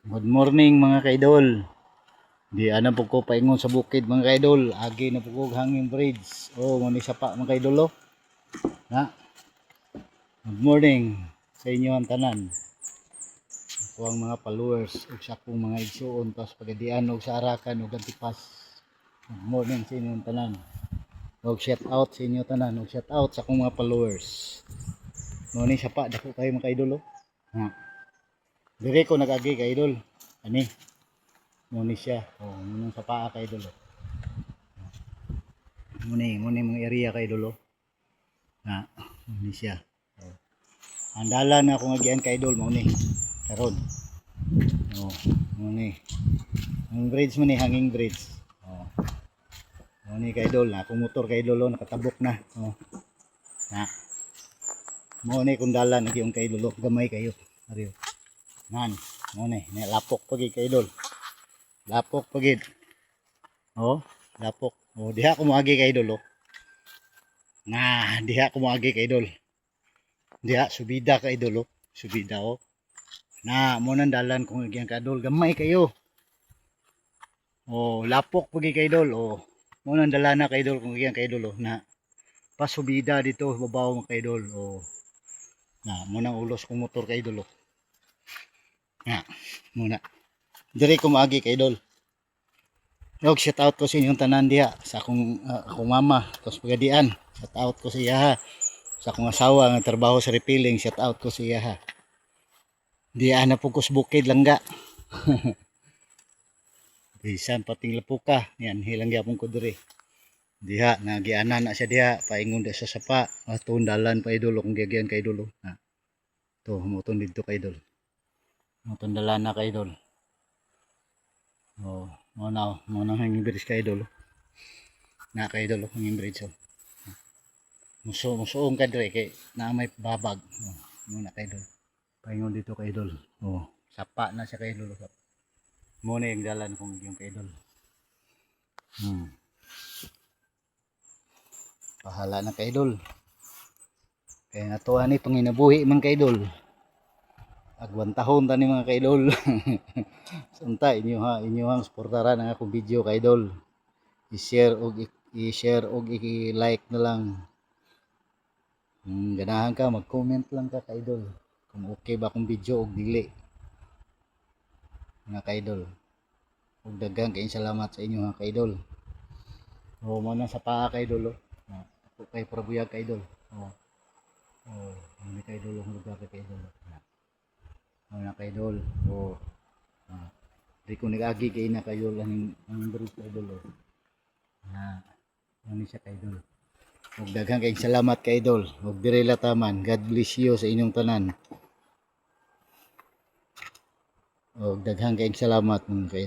Good morning mga kaidol. Di ana po ko paingon sa bukid mga kaidol. Agi na po ko hanging bridge. Oh, mani sapa mga kaidol. Na. Good morning sa inyo ang tanan. Ako ang mga followers ug sa akong mga igsuon tas pagadian og sa Arakan ug Antipas. Good morning sa inyo ang tanan. Og shout out sa inyo tanan, og shout out sa akong mga followers. Mani sapa dako kayo mga kaidol. Ha. Dire ko nag-agi kaidol. Ani. Muni siya. Oh, munang sa paa kay dulo. Muni mga area kay dulo. Na, muni siya. Oh. Andalan na akong agian kay dol muni. Karon. Oh, muni. Ang bridge muni hanging bridge. Oh. Muni kay dol na akong motor kay dulo nakatabok na. Oh. Na. Muni kung dalan agi yung kay dulo gamay kayo. Ariyo. Nan, muni, lapok pagi kay dol. Lapok pagid. Oh, lapok. Oh, diha ko moagi kay idol oh. Nah, diha ko moagi kay idol. Diha subida kay idol oh. Subida oh. Na, mo nang dalan kung gyang kadol gamay kayo. Oh, lapok pagi kay idol oh. Mo nang dalan na kay idol kung gyang kay idol oh. Na pasubida dito babaw mo kay idol oh. Na, mo nang ulos kong motor kay idol oh. Na, muna. Dire ko moagi kay idol. Yung shout out ko sa inyong tanan diha sa akong mama tapos pagadian. Shout out ko sa iya ha. Sa akong asawa nga trabaho sa repelling, shout out ko sa iya ha. Diha na po ko sa bukid langga. Bisan pating lapuka, yan hilang gyapon ko dire. Diha nagianan na siya diha paingon da sa sapa, atun dalan pa idol kung gigian kay idol. Ha. To muton didto kay idol. Muton dalan na kay idol. Oh, mo na hanging bridge kay idol. Na kay idol hanging bridge oh. Musuong ka dire kay na may babag. Oh, muna kay idol. Paingon dito kay idol. Oh, sapa na siya kay idol. Muna yung dalan kung yung kay idol. Pahala na kay idol. Kaya natuwa ni panginabuhi man kay idol. Agwantahon tani mga kay idol. Santa inyo hang suportaran ang akong video kay idol. I-share og i-like na lang. Ganahan ka mag-comment lang ka kay idol kung okay ba akong video og dili. Mga kay idol. Og daghang kay salamat sa inyo mga kay idol. Oh, mo na sa paa kay idol. Ako kay Prabuyag kay idol. Oh. Oh, hindi kay idol ang lugar kay idol. Mga kay idol. Oh. Di ko nag-agi kay na kayo lang ang bridge kay idol. Ano siya kay idol. Ug daghang kay salamat kay idol. Ug dire lataman. God bless you sa inyong tanan. Ug daghang kay salamat mga kay